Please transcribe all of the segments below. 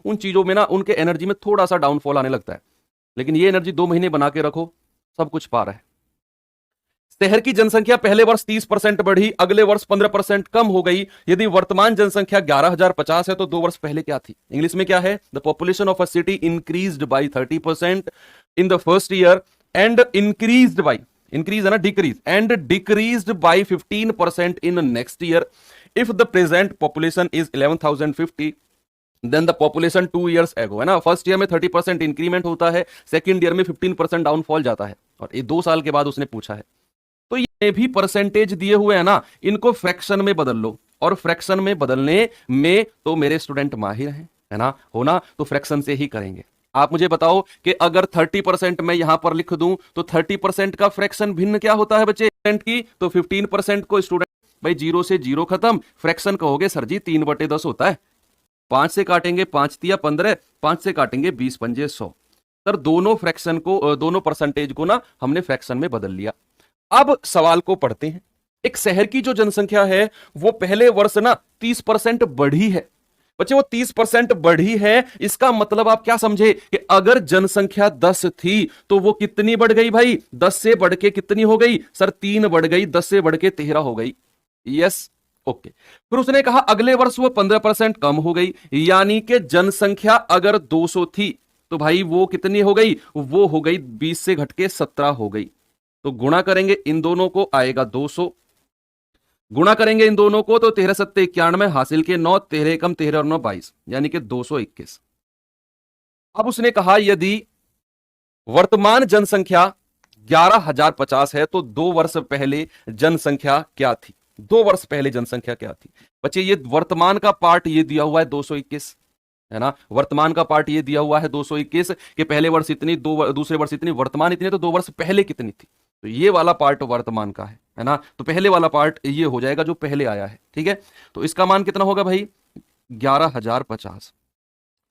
उन चीजों में ना उनके एनर्जी में थोड़ा सा डाउनफॉल आने लगता है। लेकिन ये एनर्जी 2 महीने बना के रखो, सब कुछ पार है। शहर की जनसंख्या पहले वर्ष 30% बढ़ी, अगले वर्ष 15% कम हो गई। यदि वर्तमान जनसंख्या 11,050 है तो 2 वर्ष पहले क्या थी? इंग्लिश में क्या है? The population of a city increased by 30% in the first year and increased by, increase है ना, decrease, and decreased by 15% in next year. If the present population is 11,050 then the population 2 years एगो, है ना, first year में 30% increment होता है, second year में 15% downfall जाता है, और ये 2 साल के बाद उसने पूछा है। तो ये भी परसेंटेज दिए हुए है ना, इनको फ्रैक्शन में बदल लो, और फ्रैक्शन में बदलने में तो मेरे स्टूडेंट माहिर हैं, है ना, होना तो फ्रैक्शन से ही करेंगे। आप मुझे बताओ कि अगर 30% मैं यहां पर लिख दूं तो 30% का फ्रैक्शन भिन्न क्या होता है बच्चे की? तो 15% को स्टूडेंट भाई 0 से 0 खत्म, फ्रैक्शन कहोगे सर जी 3/10 होता है, 5 से काटेंगे 5 तिया 15, 5 से काटेंगे 20 पंजे 100। सर दोनों फ्रैक्शन को, दोनों परसेंटेज को ना हमने फ्रैक्शन में बदल लिया। अब सवाल को पढ़ते हैं। एक शहर की जो जनसंख्या है वो पहले वर्ष ना 30% बढ़ी है बच्चे, वो 30% बढ़ी है। इसका मतलब आप क्या समझे कि अगर जनसंख्या 10 थी तो वो कितनी बढ़ गई भाई? 10 से बढ़ के कितनी हो गई सर? 3 बढ़ गई, 10 से बढ़ के 13 हो गई। Yes, okay. फिर उसने कहा अगले वर्ष वो 15% कम हो गई, यानी कि जनसंख्या अगर 200 थी तो भाई वो कितनी हो गई? वो हो गई 20 से घट के 17 हो गई। तो गुणा करेंगे इन दोनों को, आएगा 200, गुणा करेंगे इन दोनों को तो 13 सत्ते 91, हासिल के 9, 13 एकम 13 और 9 22, यानी कि 221। अब उसने कहा यदि वर्तमान जनसंख्या 11,050 है तो 2 वर्ष पहले जनसंख्या क्या थी? 2 वर्ष पहले जनसंख्या क्या थी? बच्चे ये वर्तमान का पार्ट ये दिया हुआ है 221, है ना, वर्तमान का पार्ट ये दिया हुआ है 221 कि पहले वर्ष इतनी, दूसरे वर्ष इतनी, वर्तमान इतनी, तो 2 वर्ष पहले कितनी थी? तो ये वाला पार्ट वर्तमान का है ना, तो पहले वाला पार्ट ये हो जाएगा जो पहले आया है, ठीक है। तो इसका मान कितना होगा भाई? 11,050।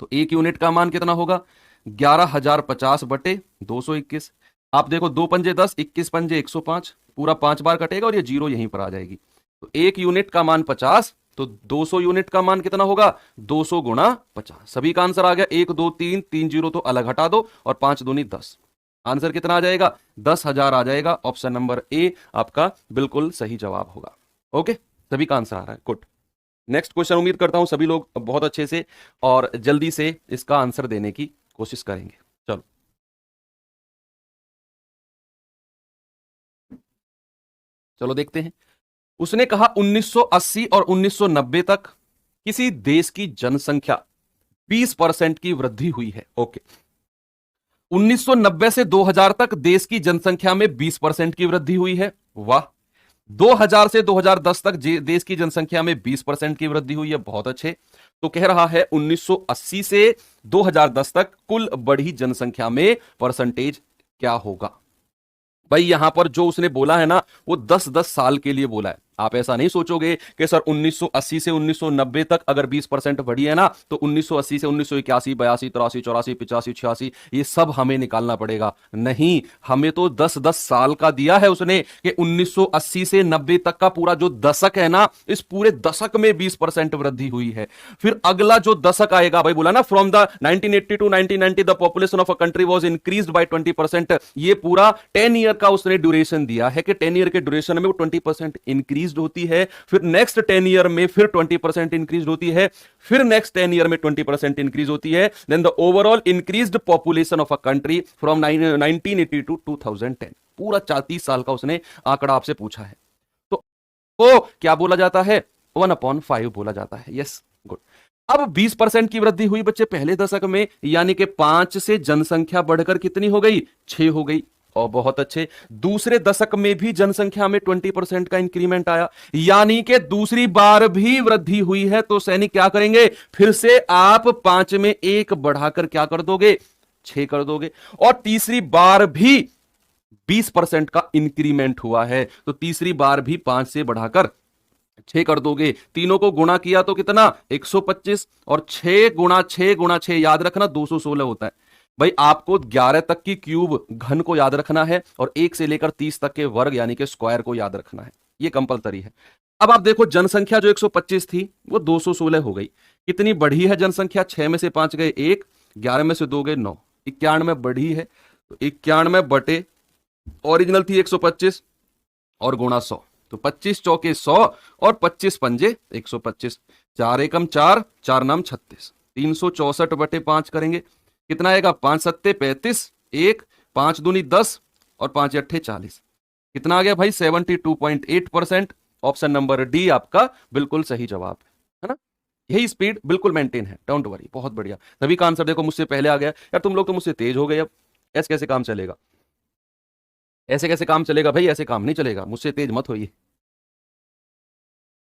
तो 1 यूनिट का मान कितना होगा? 11,050 बटे 221। आप देखो 2 पंजे 10, 21 पंजे 105, पूरा 5 बार कटेगा और ये 0 यहीं पर आ जाएगी। तो 1 यूनिट का मान 50, तो 200 यूनिट का मान कितना होगा? 200 गुणा 50। सभी का आंसर आ गया। 1 2 3, 3 0 तो अलग हटा दो, और 5 दूनी 10। आंसर कितना आ जाएगा? 10,000 आ जाएगा। ऑप्शन नंबर ए आपका बिल्कुल सही जवाब होगा। ओके, सभी का आंसर आ रहा है, गुड। नेक्स्ट क्वेश्चन, उम्मीद करता हूं सभी लोग बहुत अच्छे से और जल्दी से इसका आंसर देने की कोशिश करेंगे। चलो चलो देखते हैं। उसने कहा 1980 और 1990 तक किसी देश की जनसंख्या 20% की वृद्धि हुई है। ओके, 1990 से 2000 तक देश की जनसंख्या में 20% की वृद्धि हुई है। वाह। 2000 से 2010 तक देश की जनसंख्या में 20% की वृद्धि हुई है। बहुत अच्छे। तो कह रहा है 1980 से 2010 तक कुल बढ़ी जनसंख्या में परसेंटेज क्या होगा? भाई यहां पर जो उसने बोला है ना वो 10-10 साल के लिए बोला है। आप ऐसा नहीं सोचोगे कि सर 1980 से 1990 तक अगर 20% बढ़ी है ना तो 1980 से 1981, 82, 83, 84, 85, 86 ये सब हमें निकालना पड़ेगा। नहीं, हमें तो 10-10 साल का दिया है उसने कि 1980 से 90 तक का पूरा जो दशक है ना, इस पूरे दशक में 20% वृद्धि हुई है। फिर अगला जो दशक आएगा, भाई बोला ना from the 1980 to 1990 the population of a country was increased by 20%। ये पूरा 10 ईयर का उसने ड्यूरेशन दिया है कि 10 ईयर के ड्यूरेशन में वो 20% इंक्रीज होती है, फिर नेक्स्ट 10 ईयर में फिर 20% इंक्रीज होती है, फिर नेक्स्ट 10 ईयर में 20% इंक्रीज होती है। Then the overall increased population of a country from 1980 to 2010। पूरा 30 साल का उसने आंकड़ा आपसे पूछा है। तो क्या बोला जाता है? 1/5 बोला जाता है। Yes, good. अब 20% की वृद्धि हुई बच्चे पहले दशक में, यानी कि 5 से जनसंख्या बढ़कर कितनी हो गई? 6 हो गई। और बहुत अच्छे, दूसरे दशक में भी जनसंख्या में 20% का इंक्रीमेंट आया, यानी कि दूसरी बार भी वृद्धि हुई है। तो सैनिक क्या करेंगे? फिर से आप 5 में 1 बढ़ाकर क्या कर दोगे? 6 कर दोगे। और तीसरी बार भी 20% का इंक्रीमेंट हुआ है, तो तीसरी बार भी 5 से बढ़ाकर 6 कर दोगे। तीनों को गुणा किया तो कितना? 125, और 6 गुणा 6 गुणा 6 याद रखना 216 होता है। भाई आपको 11 तक की क्यूब घन को याद रखना है और 1 से लेकर 30 तक के वर्ग यानी कि स्क्वायर को याद रखना है। ये कंपलसरी है। अब आप देखो जनसंख्या जो 125 थी वो 216 हो गई। कितनी बढ़ी है जनसंख्या? 6 में से 5 गए 1, 11 में से 2 गए 9, 91 बढ़ी है। तो 91 बटे ओरिजिनल थी 125 और गुणा 100, तो 25 चौके 100 और 25 पंजे 125, 4 एकम 4, 4 नाम 36, 364 बटे 5 करेंगे, कितना आएगा? 5 सत्ते 35, 1 5 दूनी 10 और 5 अट्ठे 40, कितना आ गया भाई? 72.8%। ऑप्शन नंबर डी आपका बिल्कुल सही जवाब है ना। यही स्पीड बिल्कुल मेंटेन है, डोंट वरी। बहुत बढ़िया, सभी का आंसर देखो मुझसे पहले आ गया। यार तुम लोग तो मुझसे तेज हो गए। अब ऐसे कैसे काम चलेगा? ऐसे कैसे काम चलेगा भाई? ऐसे काम नहीं चलेगा, मुझसे तेज मत होइए।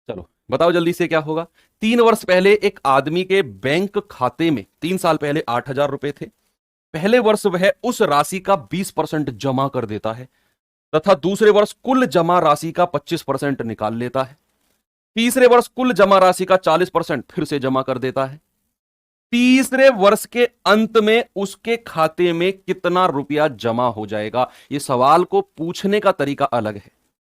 चलो बताओ जल्दी से क्या होगा। 3 वर्ष पहले एक आदमी के बैंक खाते में 3 साल पहले 8,000 रुपए थे। पहले वर्ष वह उस राशि का 20% जमा कर देता है तथा दूसरे वर्ष कुल जमा राशि का 25% निकाल लेता है। तीसरे वर्ष कुल जमा राशि का 40% फिर से जमा कर देता है। तीसरे वर्ष के अंत में उसके खाते में कितना रुपया जमा हो जाएगा? यह सवाल को पूछने का तरीका अलग है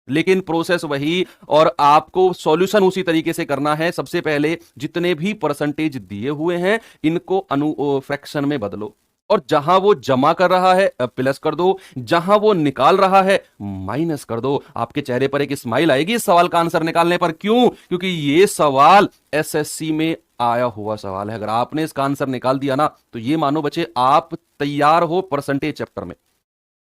लेकिन प्रोसेस वही, और आपको सॉल्यूशन उसी तरीके से करना है। सबसे पहले जितने भी परसेंटेज दिए हुए हैं इनको फ्रैक्शन में बदलो, और जहां वो जमा कर रहा है प्लस कर दो, जहां वो निकाल रहा है माइनस कर दो। आपके चेहरे पर एक स्माइल आएगी इस सवाल का आंसर निकालने पर। क्यों? क्योंकि ये सवाल एसएससी में आया हुआ सवाल है। अगर आपने इसका आंसर निकाल दिया ना तो ये मानो बच्चे आप तैयार हो परसेंटेज चैप्टर में।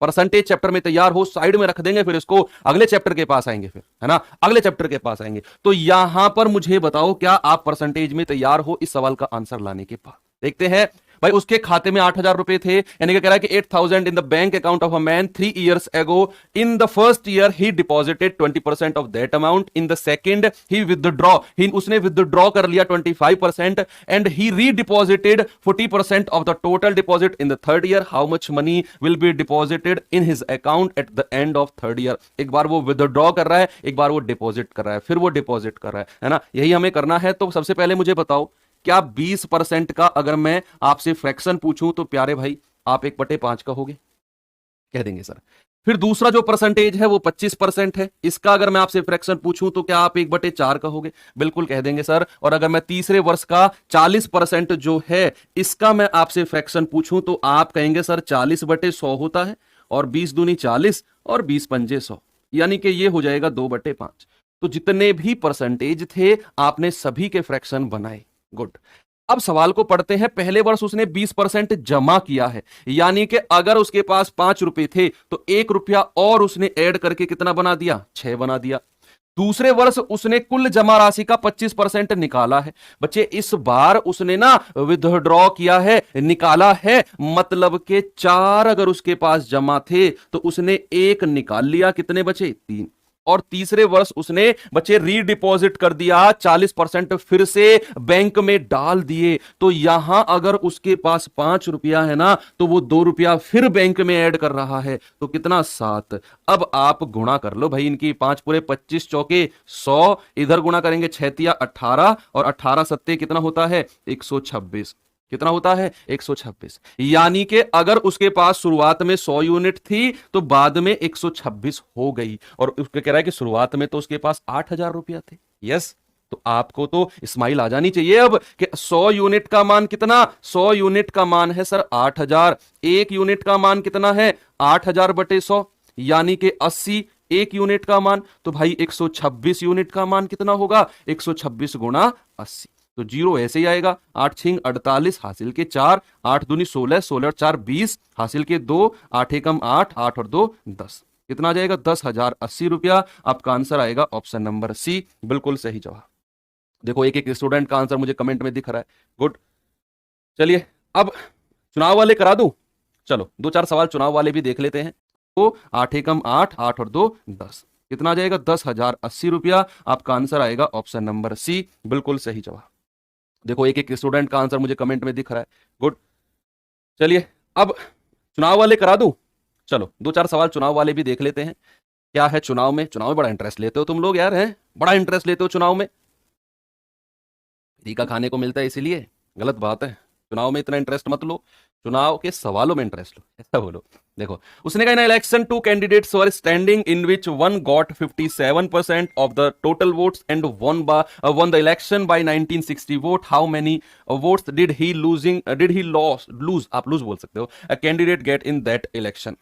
परसेंटेज चैप्टर में तैयार हो, साइड में रख देंगे, फिर इसको अगले चैप्टर के पास आएंगे, फिर है ना, अगले चैप्टर के पास आएंगे। तो यहां पर मुझे बताओ क्या आप परसेंटेज में तैयार हो इस सवाल का आंसर लाने के बाद? देखते हैं भाई। उसके खाते में 8,000 रुपए थे, यानी कि कह रहा है कि 8,000 in the bank account of a man 3 years ago. In the first year he deposited 20% of that amount. In the second he withdraw, उसने withdraw कर लिया 25% and he redeposited 40% of the total deposit in the third year. How much money will be deposited in his account at the end of third year? एक बार वो withdraw कर रहा है, एक बार वो डिपॉजिट कर रहा है, फिर वो डिपॉजिट कर रहा है ना। यही हमें करना है। तो सबसे पहले मुझे बताओ क्या 20% का अगर मैं आपसे फ्रैक्शन पूछूं तो प्यारे भाई आप 1/5 कहोगे? कह देंगे सर। फिर दूसरा जो परसेंटेज है वो 25% है, इसका अगर मैं आपसे फ्रैक्शन पूछूं तो क्या आप 1/4 कहोगे? बिल्कुल कह देंगे सर। और अगर मैं तीसरे वर्ष का 40% जो है इसका मैं आपसे फ्रैक्शन पूछूं तो आप कहेंगे सर 40/100 होता है, और 20 दूनी 40 और 20 पंजे 100, यानी कि ये हो जाएगा 2/5। तो जितने भी परसेंटेज थे आपने सभी के फ्रैक्शन बनाए। गुड। अब सवाल को पढ़ते हैं। पहले वर्ष उसने 20% जमा किया है, यानी कि अगर उसके पास 5 रुपए थे तो 1 रुपया और उसने ऐड करके कितना बना दिया? 6 बना दिया। दूसरे वर्ष उसने कुल जमा राशि का 25% निकाला है। बच्चे इस बार उसने ना विथड्रॉ किया है, निकाला है, मतलब के 4 अगर उसके पास जमा थे तो उसने 1 निकाल लिया, कितने बचे? 3। और तीसरे वर्ष उसने बच्चे रीडिपॉजिट कर दिया, 40% फिर से बैंक में डाल दिए। तो यहां अगर उसके पास 5 रुपया है ना तो वो 2 रुपया फिर बैंक में ऐड कर रहा है, तो कितना? 7। अब आप गुणा कर लो भाई इनकी। 5 पूरे 25 चौके 100, इधर गुणा करेंगे 6 18 और 18 सत्ते कितना होता है? 126। कितना होता है? 126। यानी कि अगर उसके पास शुरुआत में 100 यूनिट थी तो बाद में 126 हो गई, और उसके कह रहा है कि शुरुआत में तो उसके पास 8,000 रुपया थे। यस, तो आपको तो स्माइल आ जानी चाहिए अब कि 100 यूनिट का मान कितना? 100 यूनिट का मान है सर 8,000। 1 यूनिट का मान कितना है? 8,000/100, यानी कि 80। 1 यूनिट का मान तो भाई 126 यूनिट का मान कितना होगा? 126 गुणा 80। तो 0 ऐसे ही आएगा। 8 6 48 हासिल के 4, 8 दूनी 16, 16 और 4 20 हासिल के 2, 8 एकम 8, 8 और 2 10, कितना आ जाएगा? 10,080 रुपया। आपका आंसर आएगा ऑप्शन नंबर सी, बिल्कुल सही जवाब। देखो एक एक स्टूडेंट का आंसर मुझे कमेंट में दिख रहा है। गुड। चलिए अब चुनाव वाले करा दूं? चलो 2-4 सवाल चुनाव वाले भी देख लेते हैं। तो 8 एकम 8, 8 और 2 10, कितना आ जाएगा? 10,080 रुपया। आपका आंसर आएगा ऑप्शन नंबर सी, बिल्कुल सही जवाब। देखो एक एक स्टूडेंट का आंसर मुझे कमेंट में दिख रहा है। गुड। चलिए अब चुनाव वाले करा दूं? चलो 2-4 सवाल चुनाव वाले भी देख लेते हैं। क्या है चुनाव में? चुनाव में बड़ा इंटरेस्ट लेते हो तुम लोग यार, हैं? बड़ा इंटरेस्ट लेते हो चुनाव में। फ्री का खाने को मिलता है इसीलिए? गलत बात है। चुनाव में इतना इंटरेस्ट मत लो, चुनाव के सवालों में इंटरेस्ट लो, ऐसा बोलो। देखो उसने कहा, in election two candidates were standing in which one got 57% of the total votes and won the election by 1960 vote, how many votes did he lose, आप लूज बोल सकते हो, a candidate get in that election.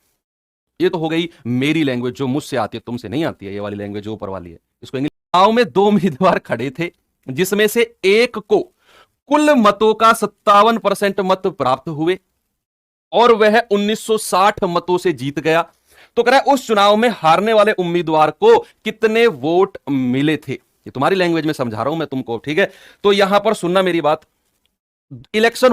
ये तो हो गई मेरी language जो मुझसे आती है, तुमसे नहीं आती है, ये वाली लैंग्वेज जो ऊपर वाली है, इसको इंग्लिश। चुनाव में 2 उम्मीदवार खड़े थे जिसमें से एक को कुल मतों का 57% मत प्राप्त हुए और वह 1960 मतों से जीत गया। तो कह रहा है उस चुनाव में हारने वाले उम्मीदवार को कितने वोट मिले थे। ये तुम्हारी लैंग्वेज में समझा रहा हूं मैं तुमको, ठीक है। तो यहां पर सुनना मेरी बात, इलेक्शन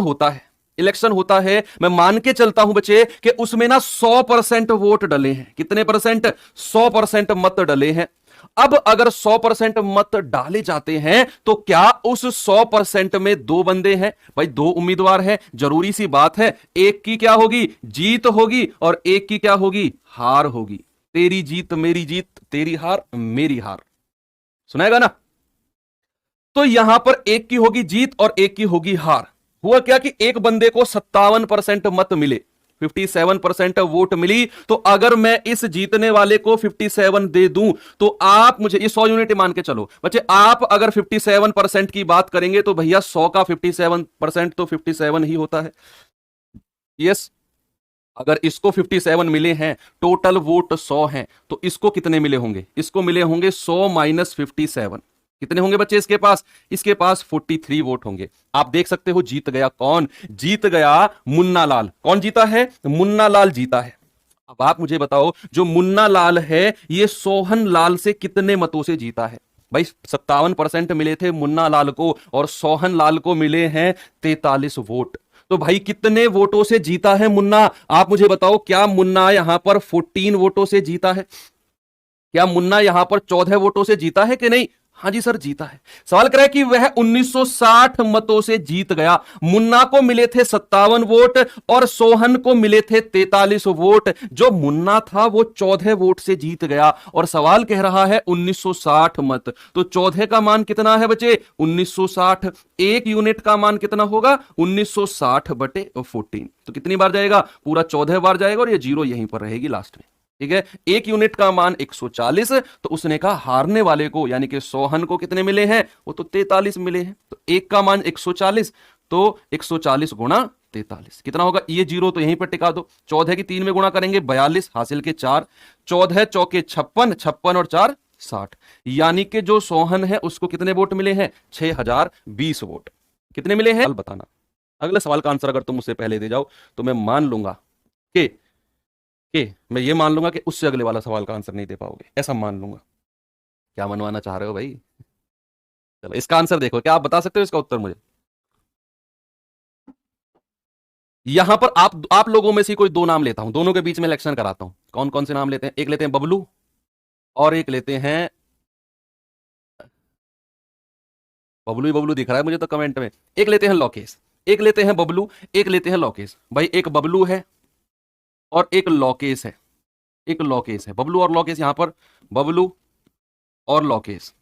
होता है, मैं मान के चलता हूं बच्चे कि उसमें ना 100% वोट डले हैं। कितने परसेंट? 100% मत डले हैं। अब अगर 100% मत डाले जाते हैं तो क्या उस 100% में 2 बंदे हैं? भाई 2 उम्मीदवार हैं, जरूरी सी बात है, एक की क्या होगी? जीत होगी और एक की क्या होगी? हार होगी। तेरी जीत मेरी जीत, तेरी हार मेरी हार, सुनाएगा ना। तो यहां पर एक की होगी जीत और एक की होगी हार। हुआ क्या कि एक बंदे को 57% मत मिले, 57% वोट मिली। तो अगर मैं इस जीतने वाले को 57 दे दूं तो आप मुझे ये 100 यूनिट मान के चलो बच्चे, आप अगर 57% की बात करेंगे तो भैया 100 का 57% तो 57 ही होता है। यस, अगर इसको 57 मिले हैं, टोटल वोट 100 हैं, तो इसको कितने मिले होंगे? इसको मिले होंगे 100 माइनस 57। कितने होंगे बच्चे इसके पास? इसके पास 43 वोट होंगे। आप देख सकते हो जीत गया कौन? जीत गया मुन्ना लाल। कौन जीता है? मुन्ना लाल जीता है। अब आप मुझे बताओ, जो मुन्ना लाल है ये सोहन लाल से कितने मतों से जीता है? भाई 57% मिले थे मुन्ना लाल को और सोहन लाल को मिले हैं 43 वोट। तो भाई कितने वोटों से जीता है मुन्ना? आप मुझे बताओ, क्या मुन्ना यहां पर 14 वोटों से जीता है? क्या मुन्ना यहां पर 14 वोटों से जीता है कि नहीं? हाँ जी सर, जीता है। सवाल कर रहा है कि वह 1960 मतों से जीत गया। मुन्ना को मिले थे 57 वोट और सोहन को मिले थे 43 वोट। जो मुन्ना था वो 14 वोट से जीत गया और सवाल कह रहा है 1960 मत। तो 14 का मान कितना है बच्चे? 1960। एक यूनिट का मान कितना होगा? 1960 बटे 14। तो कितनी बार जाएगा? पूरा 14 बार जाएगा और ये जीरो यहीं पर रहेगी लास्ट में, ठीक है। एक यूनिट का मान 140। तो उसने कहा हारने वाले को यानी कि सोहन को कितने मिले हैं? वो तो 43 मिले हैं। तो एक का मान 140, तो 140 गुणा 43 कितना होगा? ये जीरो तो यहीं पर टिका दो। 14 की 3 में गुणा करेंगे 42, हासिल के 4, 14 चौके 56, 56 और 4 60। यानी कि जो सोहन है उसको कितने वोट मिले हैं? 6020 वोट। कितने मिले हैं बताना। अगले सवाल का आंसर अगर तुम मुझसे पहले दे जाओ तो मैं मान लूंगा कि मैं ये मान लूंगा कि उससे अगले वाला सवाल का आंसर नहीं दे पाओगे, ऐसा मान लूंगा। क्या मनवाना चाह रहे हो भाई? चलो इसका आंसर देखो, क्या आप बता सकते हो इसका उत्तर मुझे? यहां पर आप लोगों में से कोई 2 नाम लेता हूं, दोनों के बीच में इलेक्शन कराता हूं। कौन कौन से नाम लेते हैं? एक लेते हैं बबलू और एक लेते हैं, बबलू ही बबलू दिख रहा है मुझे तो कमेंट में। एक लेते हैं लोकेश, एक लेते हैं बबलू, एक लेते हैं लोकेश। भाई एक बबलू है और एक लोकेश है, एक लोकेश है। बबलू और लोकेश, यहां पर बबलू और लोकेश।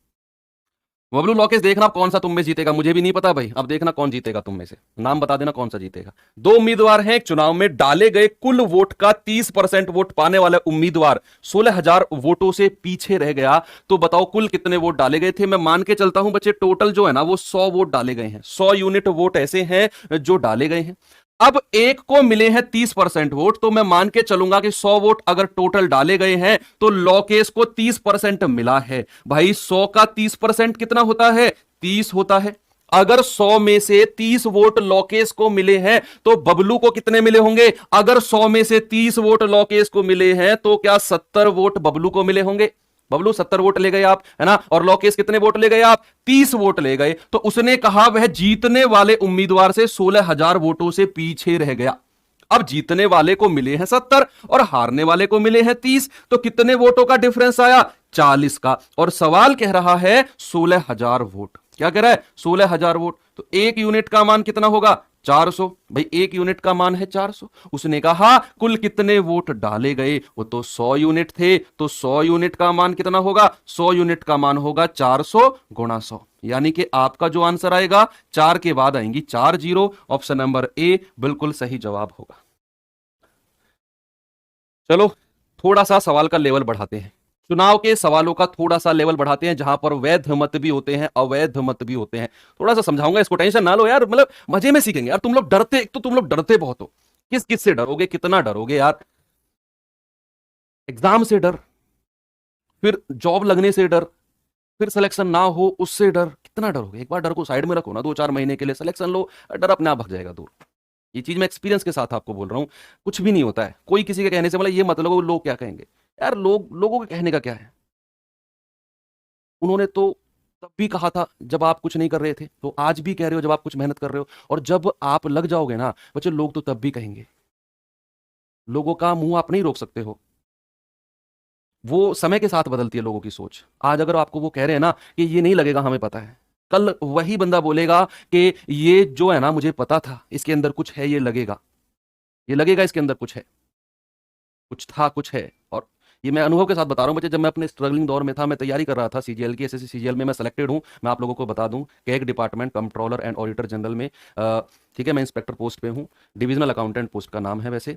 बबलू लोकेश, देखना कौन सा तुम में जीतेगा, मुझे भी नहीं पता भाई। अब देखना कौन जीतेगा तुम में से, नाम बता देना कौन सा जीतेगा। 2 उम्मीदवार हैं एक चुनाव में, डाले गए कुल वोट का 30% वोट पाने वाला उम्मीदवार 16,000 वोटों से पीछे रह गया। तो बताओ कुल कितने वोट डाले गए थे? मैं मान के चलता हूं बच्चे टोटल जो है ना वो 100 वोट डाले गए हैं। 100 यूनिट वोट ऐसे हैं जो डाले गए हैं। अब एक को मिले हैं 30% वोट, तो मैं मान के चलूंगा कि 100 वोट अगर टोटल डाले गए हैं तो लोकेश को 30% मिला है। भाई 100 का 30% कितना होता है? 30 होता है। अगर 100 में से 30 वोट लोकेश को मिले हैं तो बबलू को कितने मिले होंगे? अगर 100 में से 30 वोट लोकेश को मिले हैं तो क्या 70 वोट बबलू को मिले होंगे? बबलू 70 वोट ले गए आप, है ना, और लोकेश कितने वोट ले गए आप? 30 वोट ले गए। तो उसने कहा वह जीतने वाले उम्मीदवार से 16,000 वोटों से पीछे रह गया। अब जीतने वाले को मिले हैं 70 और हारने वाले को मिले हैं 30, तो कितने वोटों का डिफरेंस आया? 40 का। और सवाल कह रहा है 16,000 वोट। क्या कह रहा है? 16,000 वोट। तो एक यूनिट का मान कितना होगा? 400, भाई एक यूनिट का मान है 400। उसने कहा कुल कितने वोट डाले गए, वो तो 100 यूनिट थे, तो 100 यूनिट का मान कितना होगा, 100 यूनिट का मान होगा 400 गुणा 100, यानी कि आपका जो आंसर आएगा 4 के बाद आएंगी 4 जीरो। ऑप्शन नंबर ए बिल्कुल सही जवाब होगा। चलो थोड़ा सा सवाल का लेवल बढ़ाते हैं, चुनाव के सवालों का थोड़ा सा लेवल बढ़ाते हैं, जहां पर वैध मत भी होते हैं अवैध मत भी होते हैं। थोड़ा सा समझाऊंगा, इसको टेंशन ना लो यार, मतलब मजे में सीखेंगे यार। तुम लोग डरते, एक तो तुम लोग डरते बहुत हो, किस किस से डरोगे, कितना डरोगे यार। एग्जाम से डर, फिर जॉब लगने से डर, फिर सिलेक्शन ना हो उससे डर, कितना डरोगे। एक बार डर को साइड में रखो ना, 2-4 महीने के लिए सिलेक्शन लो, डर अपने आप भाग जाएगा दूर। ये चीज मैं एक्सपीरियंस के साथ आपको बोल रहा हूं, कुछ भी नहीं होता है। कोई किसी के कहने से मतलब ये मत लगो लोग क्या कहेंगे यार, लोगों के कहने का क्या है। उन्होंने तो तब भी कहा था जब आप कुछ नहीं कर रहे थे, तो आज भी कह रहे हो जब आप कुछ मेहनत कर रहे हो, और जब आप लग जाओगे ना बच्चे, लोग तो तब भी कहेंगे। लोगों का मुंह आप नहीं रोक सकते हो, वो समय के साथ बदलती है लोगों की सोच। आज अगर आपको वो कह रहे हैं ना कि ये नहीं लगेगा, हमें पता है, कल वही बंदा बोलेगा कि ये जो है ना मुझे पता था इसके अंदर कुछ है, ये लगेगा इसके अंदर कुछ है, कुछ था, कुछ है। और ये मैं अनुभव के साथ बता रहा हूँ बच्चे, जब मैं अपने स्ट्रगलिंग दौर में था, मैं तैयारी कर रहा था सीजीएल की, एसएससी सीजीएल में मैं सेलेक्टेड हूँ। मैं आप लोगों को बता दूं कि एक department controller and auditor general में, ठीक है, मैं इंस्पेक्टर पोस्ट पे हूँ, डिविजनल अकाउंटेंट पोस्ट का नाम है वैसे।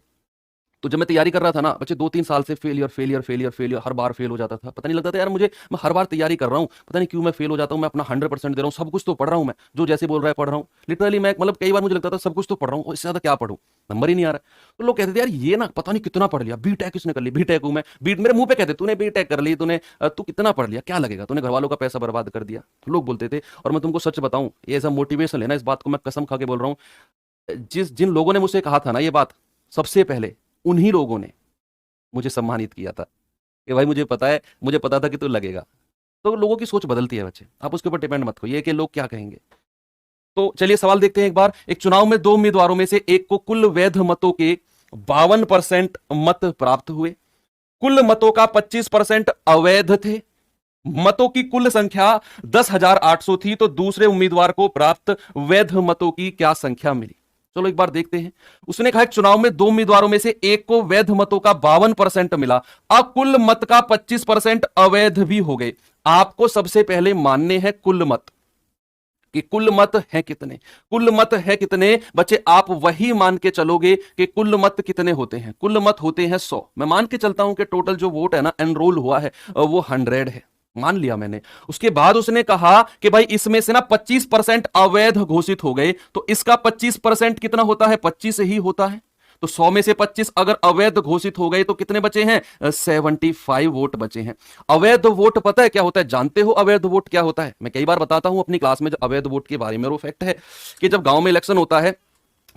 तो जब मैं तैयारी कर रहा था ना बच्चे, 2-3 साल से फेलियर फेलियर फेलियर फेलियर, हर बार फेल हो जाता था। पता नहीं लगता था यार मुझे, मैं हर बार तैयारी कर रहा हूँ, पता नहीं क्यों मैं फेल हो जाता हूँ। मैं अपना 100% दे रहा हूँ, सब कुछ तो पढ़ रहा हूँ, मैं जो जैसे बोल रहा है पढ़ रहा हूँ। लिटरली मैं मतलब कई बार मुझे लगता था सब कुछ तो पढ़ रहा हूँ, इससे ज्यादा क्या पढ़ूँ, नंबर ही नहीं आ रहा है। तो लोग कहते थे यार ये ना पता नहीं कितना पढ़ लिया, बीटेक किसने कर ली, बीटेक हूँ मैं, मेरे मुंह पे कहते तूने बीटेक कर ली, तू कितना पढ़ लिया, क्या लगेगा, तूने घर वालों का पैसा बर्बाद कर दिया, लोग बोलते थे। और मैं तुमको सच बताऊं, ये ऐसा मोटिवेशन है ना, इस बात को मैं कसम खा के बोल रहा हूँ, जिन लोगों ने मुझसे कहा था ना ये बात, सबसे पहले उन्हीं लोगों ने मुझे सम्मानित किया था कि भाई मुझे पता था कि तू लगेगा। तो लोगों की सोच बदलती है बच्चे, आप उसके ऊपर डिपेंड मत हो ये कि लोग क्या कहेंगे। तो चलिए सवाल देखते हैं एक बार। एक चुनाव में 2 उम्मीदवारों में से एक को कुल वैध मतों के 52% मत प्राप्त हुए, कुल मतों का 25% अवैध थे, मतों की कुल संख्या 10,800 थी, तो दूसरे उम्मीदवार को प्राप्त वैध मतों की क्या संख्या मिली। चलो एक बार देखते हैं। उसने कहा चुनाव में 2 उम्मीदवारों में से एक को वैध मतों का 52% मिला, अब कुल मत का 25% अवैध भी हो गए। आपको सबसे पहले मानने हैं कुल मत, कि कुल मत है कितने, कुल मत है कितने बच्चे। आप वही मान के चलोगे कि कुल मत कितने होते हैं, कुल मत होते हैं 100। मैं मान के चलता हूं कि टोटल जो वोट है ना एनरोल हुआ है वो 100 है, मान लिया मैंने। उसके बाद उसने कहा कि भाई इसमें से ना 25% अवैध घोषित हो गए, तो इसका 25% कितना होता है, 25 ही होता है। तो 100 में से 25 अगर अवैध घोषित हो गए तो कितने बचे हैं, 75 वोट बचे हैं। अवैध वोट पता है क्या होता है, जानते हो अवैध वोट क्या होता है। मैं कई बार बताता हूं अपनी क्लास में जो अवैध वोट के बारे में। वो फैक्ट है कि जब गांव में इलेक्शन होता है,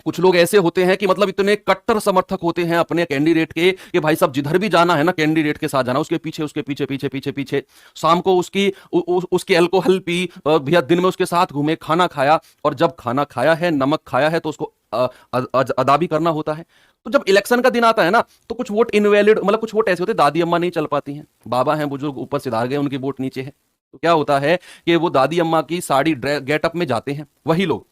कुछ लोग ऐसे होते हैं कि मतलब इतने कट्टर समर्थक होते हैं अपने कैंडिडेट के कि भाई साहब जिधर भी जाना है ना कैंडिडेट के साथ जाना, उसके पीछे उसके पीछे पीछे पीछे पीछे, शाम को उसकी अल्कोहल पी, भैया दिन में उसके साथ घूमे, खाना खाया, और जब खाना खाया है, नमक खाया है, तो उसको अदा भी करना होता है। तो जब इलेक्शन का दिन आता है ना तो कुछ वोट इनवैलिड, मतलब कुछ वोट ऐसे होते हैं, दादी अम्मा नहीं चल पाती हैं, बाबा हैं बुजुर्ग ऊपर से दाग गए, उनकी वोट नीचे है। तो क्या होता है कि वो दादी अम्मा की साड़ी गेटअप में जाते हैं, वही लोग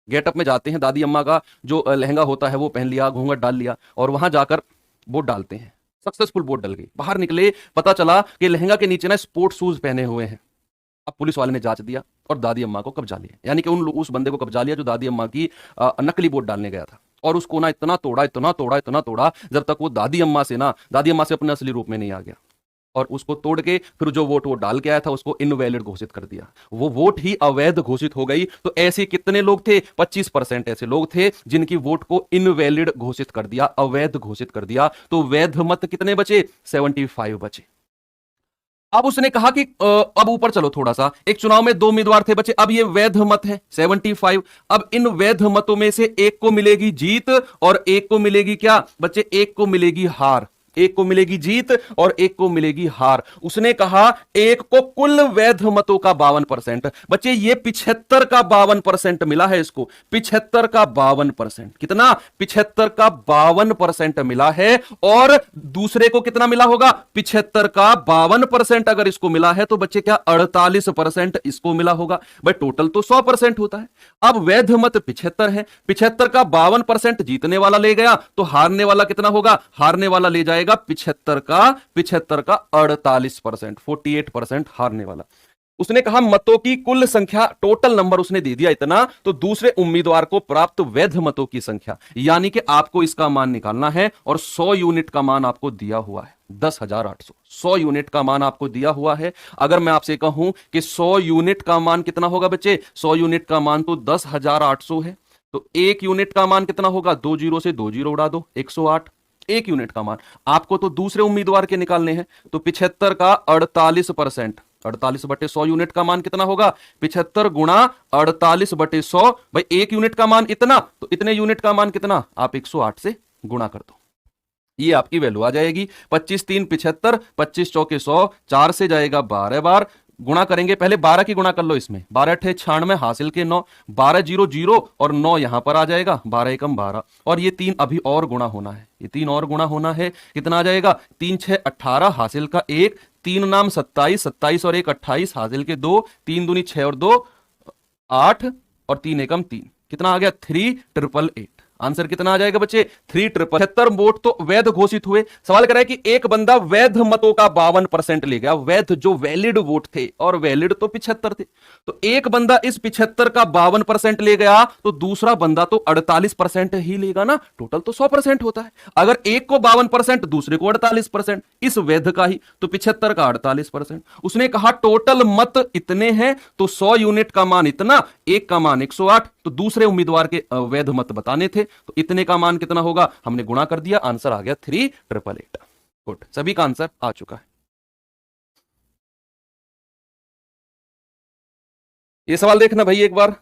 गेटअप में जाते हैं, दादी अम्मा का जो लहंगा होता है वो पहन लिया, घूंघट डाल लिया, और वहां जाकर वोट डालते हैं। सक्सेसफुल वोट डल गई, बाहर निकले, पता चला कि लहंगा के नीचे ना स्पोर्ट्स शूज पहने हुए हैं। अब पुलिस वाले ने जांच दिया और दादी अम्मा को कब्जा लिया, यानी कि उस बंदे को कब्जा लिया जो दादी अम्मा की नकली वोट डालने गया था। और उसको ना इतना तोड़ा इतना तोड़ा इतना तोड़ा जब तक वो दादी अम्मा से अपने असली रूप में नहीं आ गया। और उसको तोड़ के फिर जो वोट वो डाल के आया था उसको इनवैलिड घोषित कर दिया, वो वोट ही अवैध घोषित हो गई। तो ऐसे कितने लोग थे, 25% ऐसे लोग थे जिनकी वोट को इनवैलिड घोषित कर दिया, अवैध घोषित कर दिया। तो वैध मत कितने बचे, 75 बचे। अब उसने कहा कि अब ऊपर चलो थोड़ा सा, एक चुनाव में 2 उम्मीदवार थे बच्चे, अब ये वैध मत है 75। अब इन वैध मतों में से एक को मिलेगी जीत और एक को मिलेगी क्या बच्चे, एक को मिलेगी हार। एक को मिलेगी जीत और एक को मिलेगी हार। उसने कहा एक को कुल वैध मतों का 52%। बच्चे ये 75 का 52% मिला है इसको, 75 का 52%। कितना? 75 का 52% मिला है। और दूसरे को कितना मिला होगा? 75 का 52% अगर इसको मिला है तो बच्चे क्या 48% इसको मिला होगा। भाई टोटल तो 100% होता है। अब वैध मत 75 है, 75 का 52% जीतने वाला ले गया तो हारने वाला कितना होगा? हारने वाला ले जाएगा 75 का 48%, 48% हारने वाला। उसने कहा मतों की कुल संख्या, टोटल नंबर उसने दे दिया इतना, तो दूसरे उम्मीदवार को प्राप्त वैध मतों की संख्या, यानी कि आपको इसका मान निकालना है। और 100 यूनिट का मान आपको दिया हुआ है 10,800। 100 यूनिट का मान आपको दिया हुआ है। अगर मैं आपसे कहूं कि 100 यूनिट का मान कितना होगा बच्चे? 100 यूनिट का मान तो 10,800 है, तो 1 यूनिट का मान कितना होगा? 2 जीरो से 2 जीरो उड़ा दो, 108। 1 यूनिट का मान आपको तो दूसरे उम्मीदवार के निकालने हैं, तो 75 का 48%, 48/100 यूनिट का मान कितना होगा? 75 गुणा 48/100। भाई 1 यूनिट का मान इतना, तो इतने यूनिट का मान कितना? आप 108 से गुणा कर दो, ये आपकी वैल्यू आ जाएगी। 25 3 75, 25 चौके 100, 4 से जाएगा 12 बार, गुणा करेंगे। पहले 12 की गुणा कर लो इसमें, 12 अठे 96 हासिल के 9, 12 0 0 और 9 यहां पर आ जाएगा, 12 एकम 12। और ये 3 अभी और गुणा होना है, ये 3 और गुणा होना है। कितना आ जाएगा? 3 6 18 हासिल का 1, 3 नाम 27, 27 और 1 28 हासिल के 2, 3 दूनी 6 और 2 8 और 3 एकम 3। कितना आ गया? 3888। आंसर कितना आ जाएगा बच्चे? 3888 वोट तो वैध घोषित हुए। सवाल कर रहा है कि एक बंदा वैध मतों का 52% ले गया, वैध जो वैलिड वोट थे, और वैलिड तो 75 थे। तो एक बंदा इस 75 का 52% ले गया तो दूसरा बंदा तो 48% ही लेगा ना, टोटल तो 100% होता है। अगर एक को 52%, दूसरे को 48%, इस वैध का ही, तो 75 का 48%। उसने कहा टोटल मत इतने हैं तो 100 यूनिट का मान इतना, एक का मान 108, तो दूसरे उम्मीदवार के वैध मत बताने थे, तो इतने का मान कितना होगा? हमने गुणा कर दिया, आंसर आ गया 3888। गुड, सभी का आंसर आ चुका है। ये सवाल देखना भाई, एक बार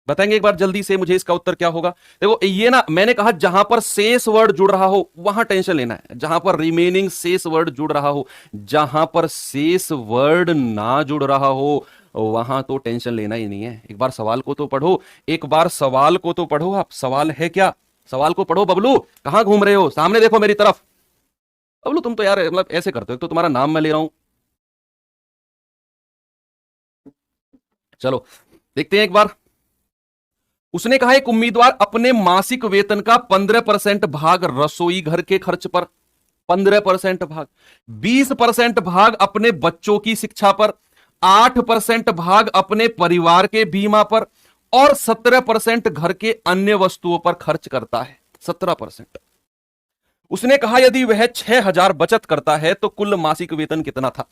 बताएंगे, एक बार जल्दी से मुझे इसका उत्तर क्या होगा। देखो ये ना, मैंने कहा जहां पर शेष वर्ड जुड़ रहा हो वहां टेंशन लेना है, जहां पर रिमेनिंग शेष वर्ड जुड़ रहा हो। जहां पर शेष वर्ड ना जुड़ रहा हो वहां तो टेंशन लेना ही नहीं है। एक बार सवाल को तो पढ़ो, एक बार सवाल को तो पढ़ो। आप सवाल है क्या? सवाल को पढ़ो। बबलू कहां घूम रहे हो? सामने देखो मेरी तरफ। बबलू तुम तो यार मतलब ऐसे करते हो, तो तुम्हारा नाम मैं ले रहा हूं। चलो देखते हैं एक बार। उसने कहा एक उम्मीदवार अपने मासिक वेतन का 15% भाग रसोई घर के खर्च पर, 15% भाग, 20% भाग अपने बच्चों की शिक्षा पर, 8% भाग अपने परिवार के बीमा पर और 17% घर के अन्य वस्तुओं पर खर्च करता है। 17%। उसने कहा यदि वह 6,000 बचत करता है तो कुल मासिक वेतन कितना था?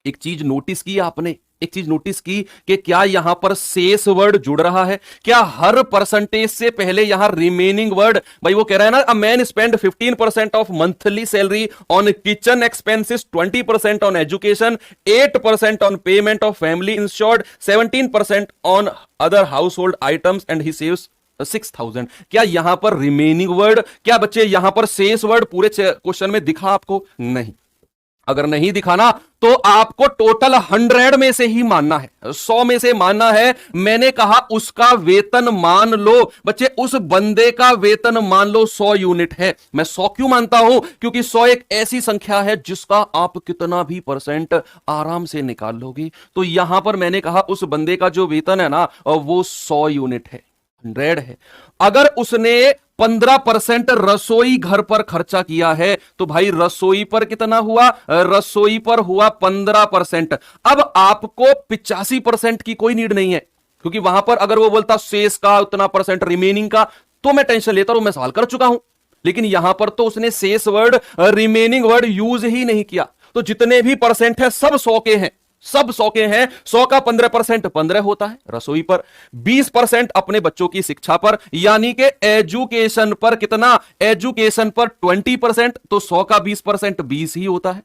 एक चीज नोटिस की आपने, एक चीज नोटिस की कि क्या यहां पर शेष वर्ड जुड़ रहा है? क्या हर परसेंटेज से पहले यहां रिमेनिंग वर्ड, भाई वो कह रहा है ना, a man spend 15% of monthly salary on kitchen expenses, 20% on education, 8% on payment of family insured, 17% on other house hold items and he saves 6,000। क्या यहां पर रिमेनिंग वर्ड, क्या बच्चे यहां पर शेष वर्ड पूरे क्वेश्चन में दिखा आपको? नहीं। अगर नहीं दिखाना तो आपको टोटल 100 में से ही मानना है, 100 में से मानना है। मैंने कहा उसका वेतन मान लो बच्चे, उस बंदे का वेतन मान लो 100 यूनिट है। मैं 100 क्यों मानता हूं? क्योंकि 100 एक ऐसी संख्या है जिसका आप कितना भी परसेंट आराम से निकाल लोगे। तो यहां पर मैंने कहा उस बंदे का जो वेतन है ना वो 100 यूनिट है, 100 है। अगर उसने 15% रसोई घर पर खर्चा किया है तो भाई रसोई पर कितना हुआ? रसोई पर हुआ 15%। अब आपको 85% की कोई नीड नहीं है, क्योंकि वहां पर अगर वो बोलता शेष का उतना परसेंट, रिमेनिंग का, तो मैं टेंशन लेता हूं, मैं सवाल कर चुका हूं। लेकिन यहां पर तो उसने शेष वर्ड, रिमेनिंग वर्ड यूज ही नहीं किया। तो जितने भी परसेंट है सब 100 के हैं, सब 100 के हैं। 100 का 15% 15 होता है रसोई पर, 20% अपने बच्चों की शिक्षा पर, यानी कि एजुकेशन पर कितना? एजुकेशन पर 20%, तो 100 का 20% 20 ही होता है।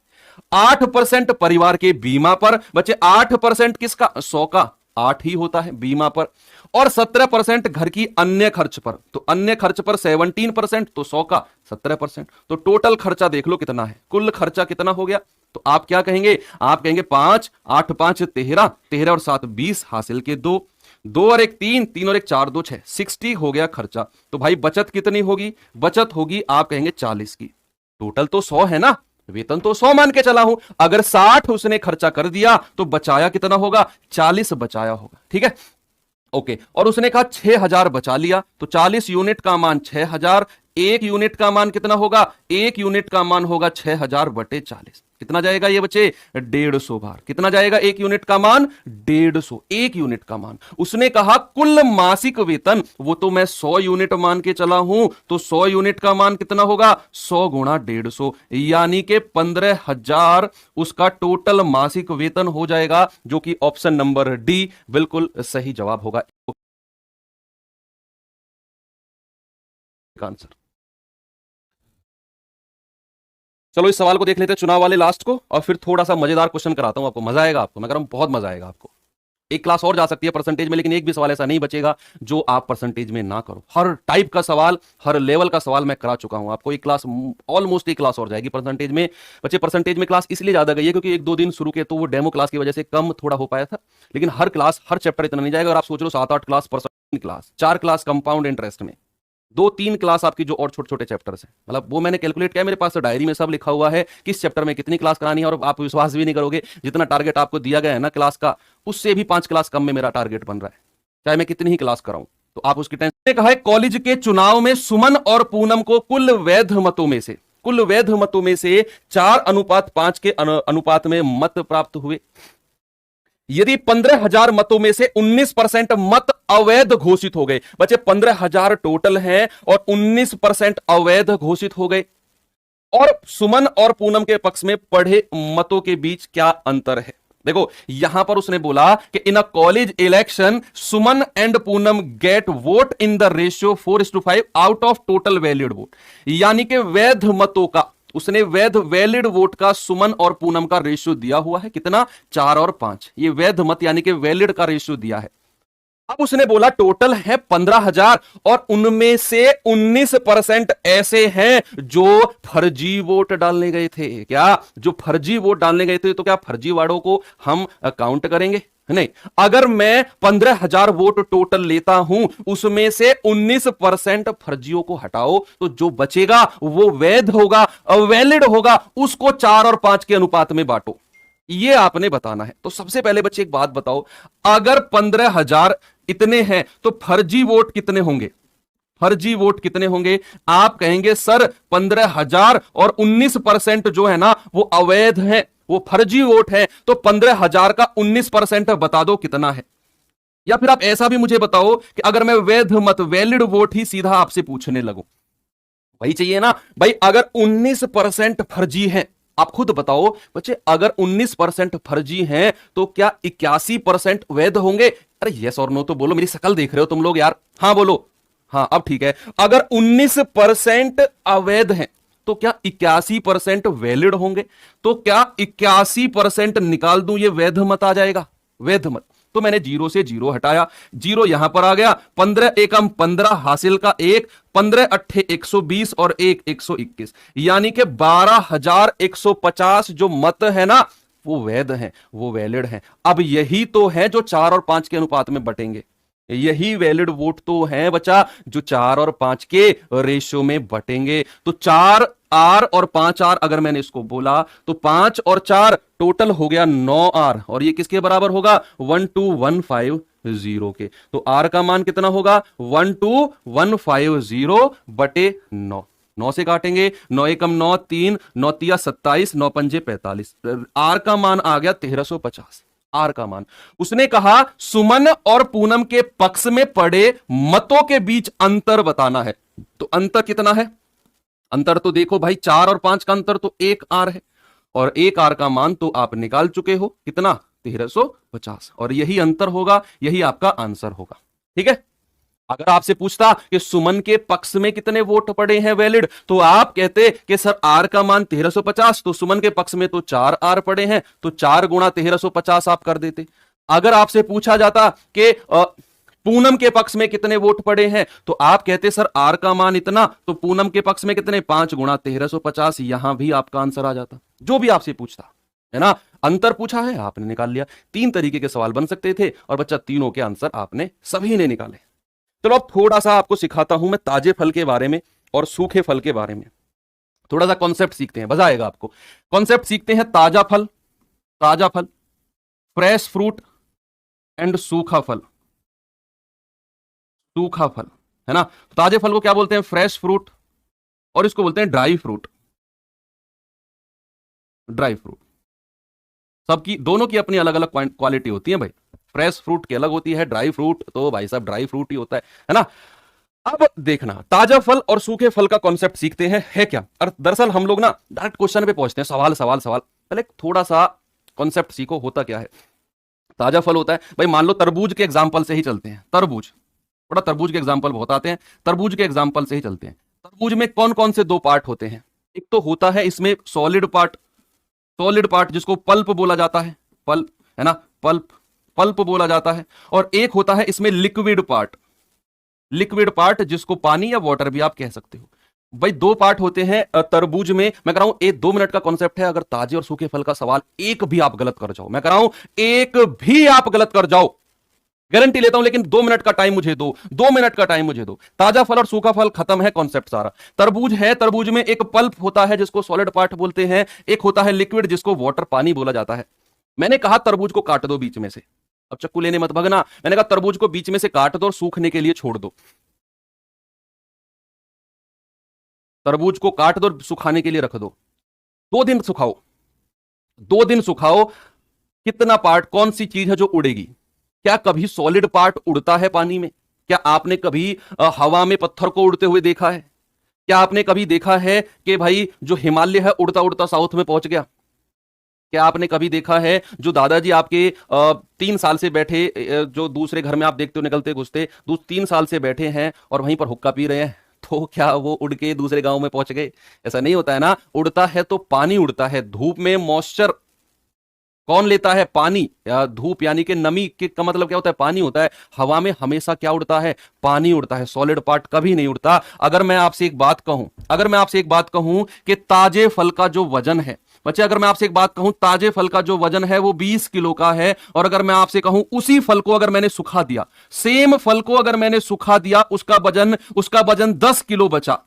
8% परिवार के बीमा पर, बच्चे 8% किसका? 100 का, 8 ही होता है बीमा पर, और 17% घर की अन्य खर्च पर। तो अन्य खर्च पर 17%, तो 100 का 17%, तो टोटल खर्चा देख लो कितना है, कुल खर्चा कितना हो गया। तो आप क्या कहेंगे, आप कहेंगे 5, 8 5 13, 13 और 7 20, हासिल के 2, 2 और 1 3, 3 और 1 4 2 6, 60 हो गया खर्चा। तो भाई बचत कितनी होगी, बचत होगी आप कहेंगे 40 की। टोटल तो 100 है ना, वेतन तो 100 मान के चला हूं, अगर 60 उसने खर्चा कर दिया तो बचाया कितना होगा, 40 बचाया होगा। ठीक है, ओके। और उसने कहा 6000 बचा लिया, तो 40 यूनिट का मान 6000, 1 यूनिट का मान कितना होगा, 1 यूनिट का मान होगा 6000 बटे 40। कितना जाएगा ये बच्चे, 150 बार। कितना जाएगा 1 यूनिट का मान, 150, 1 यूनिट का मान। उसने कहा कुल मासिक वेतन, वो तो मैं 100 यूनिट मान के चला हूं, तो 100 यूनिट का मान कितना होगा, 100 गुणा 150, यानी कि 15,000 उसका टोटल मासिक वेतन हो जाएगा, जो कि ऑप्शन नंबर डी बिल्कुल सही जवाब होगा आंसर। चलो इस सवाल को देख लेते हैं, चुनाव वाले लास्ट को, और फिर थोड़ा सा मजेदार क्वेश्चन कराता हूं आपको, मजा आएगा आपको, मैं कह रहा हूं बहुत मजा आएगा आपको। एक क्लास और जा सकती है परसेंटेज में, लेकिन एक भी सवाल ऐसा नहीं बचेगा जो आप परसेंटेज में ना करो। हर टाइप का सवाल, हर लेवल का सवाल मैं करा चुका हूं आपको। एक क्लास, ऑलमोस्ट एक क्लास और जाएगी परसेंटेज में। बच्चे परसेंटेज में क्लास इसलिए ज्यादा गई है क्योंकि 1-2 दिन शुरू के तो वो डेमो क्लास की वजह से कम थोड़ा हो पाया था, लेकिन हर क्लास, हर चैप्टर इतना नहीं जाएगा। अगर आप सोच लो 7-8 class percent class, 4 class compound interest में, 2-3 क्लास आपकी जो और छोटे छोटे चैप्टर्स हैं, मतलब वो मैंने कैलकुलेट किया, मेरे पास डायरी में सब लिखा हुआ है किस चैप्टर में कितनी क्लास करानी है। और आप विश्वास भी नहीं करोगे, जितना टारगेट आपको दिया गया है ना क्लास का, उससे भी 5 क्लास कम में मेरा टारगेट बन रहा है, चाहे मैं कितनी ही क्लास कराऊं। तो आप उसकी टेंशन। कहा है कॉलेज के चुनाव में सुमन और पूनम को कुल वैध मतों में से, कुल वैध मतों में से 4:5 के अनुपात में मत प्राप्त हुए। यदि 15,000 मतों में से 19% मत अवैध घोषित हो गए, बच्चे 15,000 टोटल हैं और 19% अवैध घोषित हो गए, और सुमन और पूनम के पक्ष में पढ़े मतों के बीच क्या अंतर है। देखो यहां पर उसने बोला कि in a college election Suman and Poonam get vote in the ratio 4:5 out of total valid vote, यानी कि वैध मतों का, उसने वैध वैलिड वोट का सुमन और पूनम का रेशियो दिया हुआ है कितना, 4 और 5। ये वैध मत यानी कि वैलिड का रेशियो दिया है। अब उसने बोला टोटल है 15,000 और उनमें से 19% ऐसे हैं जो फर्जी वोट डालने गए थे। क्या, जो फर्जी वोट डालने गए थे, तो क्या फर्जी वालों को हम काउंट करेंगे, नहीं। अगर मैं 15,000 वोट टोटल लेता हूं, उसमें से 19% फर्जियों को हटाओ, तो जो बचेगा वो वैध होगा, वैलिड होगा, उसको 4 और 5 के अनुपात में बांटो, ये आपने बताना है। तो सबसे पहले बच्चे एक बात बताओ, अगर 15,000 इतने हैं तो फर्जी वोट कितने होंगे, फर्जी वोट कितने होंगे। आप कहेंगे सर 15,000 और 19% जो है ना वो अवैध है, वो फर्जी वोट है, तो 15,000 का 19% बता दो कितना है। या फिर आप ऐसा भी मुझे बताओ कि अगर मैं वैध मत, वैलिड वोट ही सीधा आपसे पूछने लगूं, वही चाहिए ना भाई। अगर 19% फर्जी है, आप खुद बताओ बच्चे, अगर 19% फर्जी हैं तो क्या 81% वैध होंगे। अरे यस और नो तो बोलो, मेरी शकल देख रहे हो तुम लोग यार, हाँ बोलो, हाँ अब ठीक है। अगर 19% अवैध हैं तो क्या 81% वैलिड होंगे, तो क्या 81% निकाल दूं, ये वैध मत आ जाएगा, वैध मत। तो मैंने 0 से 0 हटाया, 0 यहां पर आ गया, 15 एकम 15, हासिल का 1, 15 अट्ठे 120 और 1 121, यानी कि 12,150 जो मत है ना वो वैध हैं, वो वैलिड हैं। अब यही तो है जो 4 और 5 के अनुपात में बटेंगे, यही वैलिड वोट तो है बच्चा जो 4 और 5 के रेशियो में बटेंगे। तो 4 आर और 5 आर, अगर मैंने इसको बोला तो 5 और 4 टोटल हो गया 9 आर, और ये किसके बराबर होगा, 12,150 के। तो आर का मान कितना होगा, 12,150 बटे 9। 9 से काटेंगे, 9 एकम 9 3, 9 तिया 27, 9 पंजे 45, आर का मान आ गया 1350, आर का मान। उसने कहा सुमन और पूनम के पक्ष में पड़े मतों के बीच अंतर बताना है। तो अंतर कितना है, अंतर तो देखो भाई 4 और 5 का अंतर तो 1 आर है, और 1 आर का मान तो आप निकाल चुके हो कितना, 1350, और यही अंतर होगा, यही आपका आंसर होगा। ठीक है, अगर आपसे पूछता कि सुमन के पक्ष में कितने वोट पड़े हैं वैलिड, तो आप कहते कि सर आर का मान 1350, तो सुमन के पक्ष में तो 4 आर पड़े हैं, तो 4 गुणा 1350 आप कर देते। अगर आपसे पूछा जाता कि पूनम के पक्ष में कितने वोट पड़े हैं, तो आप कहते सर आर का मान इतना, तो पूनम के पक्ष में कितने, 5 गुणा 1350, यहां भी आपका आंसर आ जाता, जो भी आपसे पूछता, है ना। अंतर पूछा है, आपने निकाल लिया। 3 तरीके के सवाल बन सकते थे और बच्चा तीनों के आंसर आपने सभी ने निकाले। चलो अब थोड़ा सा आपको सिखाता हूं मैं ताजे फल के बारे में और सूखे फल के बारे में, थोड़ा सा कॉन्सेप्ट सीखते हैं, मजा आएगा आपको। कॉन्सेप्ट सीखते हैं, ताजा फल, फ्रेश फ्रूट एंड सूखा फल, सूखा फल, है ना। ताजे फल को क्या बोलते हैं, फ्रेश फ्रूट, और इसको बोलते हैं ड्राई फ्रूट, ड्राई फ्रूट। सबकी, दोनों की अपनी अलग अलग क्वालिटी होती है भाई, फ्रेश फ्रूट की अलग होती है, ड्राई फ्रूट तो भाई साहब ड्राई फ्रूट ही होता है ना। अब देखना, ताजा फल और सूखे फल का कॉन्सेप्ट सीखते हैं, है क्या। और दरअसल हम लोग ना डायरेक्ट क्वेश्चन पे पहुंचते हैं, सवाल सवाल सवाल, पहले थोड़ा सा कॉन्सेप्ट सीखो, होता क्या है। ताजा फल होता है भाई, मान लो तरबूज के एग्जाम्पल से ही चलते हैं, तरबूज, थोड़ा तरबूज के एग्जाम्पल बहुत आते हैं, तरबूज के एग्जाम्पल से ही चलते हैं। तरबूज में कौन कौन से 2 पार्ट होते हैं, एक तो होता है इसमें सॉलिड पार्ट, सॉलिड पार्ट जिसको पल्प बोला जाता है, पल्प, है ना, पल्प, पल्प बोला जाता है। और एक होता है इसमें लिक्विड पार्ट, लिक्विड पार्ट जिसको पानी या वाटर भी आप कह सकते हो। भाई 2 पार्ट होते हैं तरबूज में। मैं कह रहा हूं 2 मिनट का कॉन्सेप्ट है, अगर ताजे और सूखे फल का सवाल एक भी आप गलत कर जाओ, मैं कह रहा हूं एक भी आप गलत कर जाओ, गारंटी लेता हूं, लेकिन 2 मिनट का टाइम मुझे दो, 2 मिनट का टाइम मुझे दो। ताजा फल और सूखा फल, खत्म है कॉन्सेप्ट सारा। तरबूज है, तरबूज में एक पल्प होता है जिसको सॉलिड पार्ट बोलते हैं, एक होता है लिक्विड जिसको वाटर पानी बोला जाता है। मैंने कहा तरबूज को काट दो बीच में से, अब चक्कू लेने मत भगना, मैंने कहा तरबूज को बीच में से काट दो और सूखने के लिए छोड़ दो, तरबूज को काट दो, सुखाने के लिए रख दो, 2 दिन सुखाओ, 2 दिन सुखाओ। कितना पार्ट, कौन सी चीज है जो उड़ेगी। क्या कभी सॉलिड पार्ट उड़ता है पानी में, क्या आपने कभी हवा में पत्थर को उड़ते हुए देखा है, क्या आपने कभी देखा है कि भाई जो हिमालय है उड़ता उड़ता साउथ में पहुंच गया, क्या आपने कभी देखा है जो दादाजी आपके 3 साल से बैठे, जो दूसरे घर में आप देखते हो निकलते घुसते, 3 साल से बैठे हैं और वहीं पर हुक्का पी रहे हैं, तो क्या वो उड़ के दूसरे गांव में पहुंच गए। ऐसा नहीं होता है ना, उड़ता है तो पानी उड़ता है। धूप में मॉइस्चर कौन लेता है, पानी, या धूप यानी कि नमी का मतलब क्या होता है, पानी होता है। हवा में हमेशा क्या उड़ता है, पानी उड़ता है, सॉलिड पार्ट कभी नहीं उड़ता। अगर मैं आपसे एक बात कहूं, अगर मैं आपसे एक बात कहूं कि ताजे फल का जो वजन है, बच्चे अगर मैं आपसे एक बात कहूं ताजे फल का जो वजन है वो 20 किलो का है, और अगर मैं आपसे कहूं उसी फल को अगर मैंने सुखा दिया, सेम फल को अगर मैंने सुखा दिया, उसका वजन 10 किलो बचा।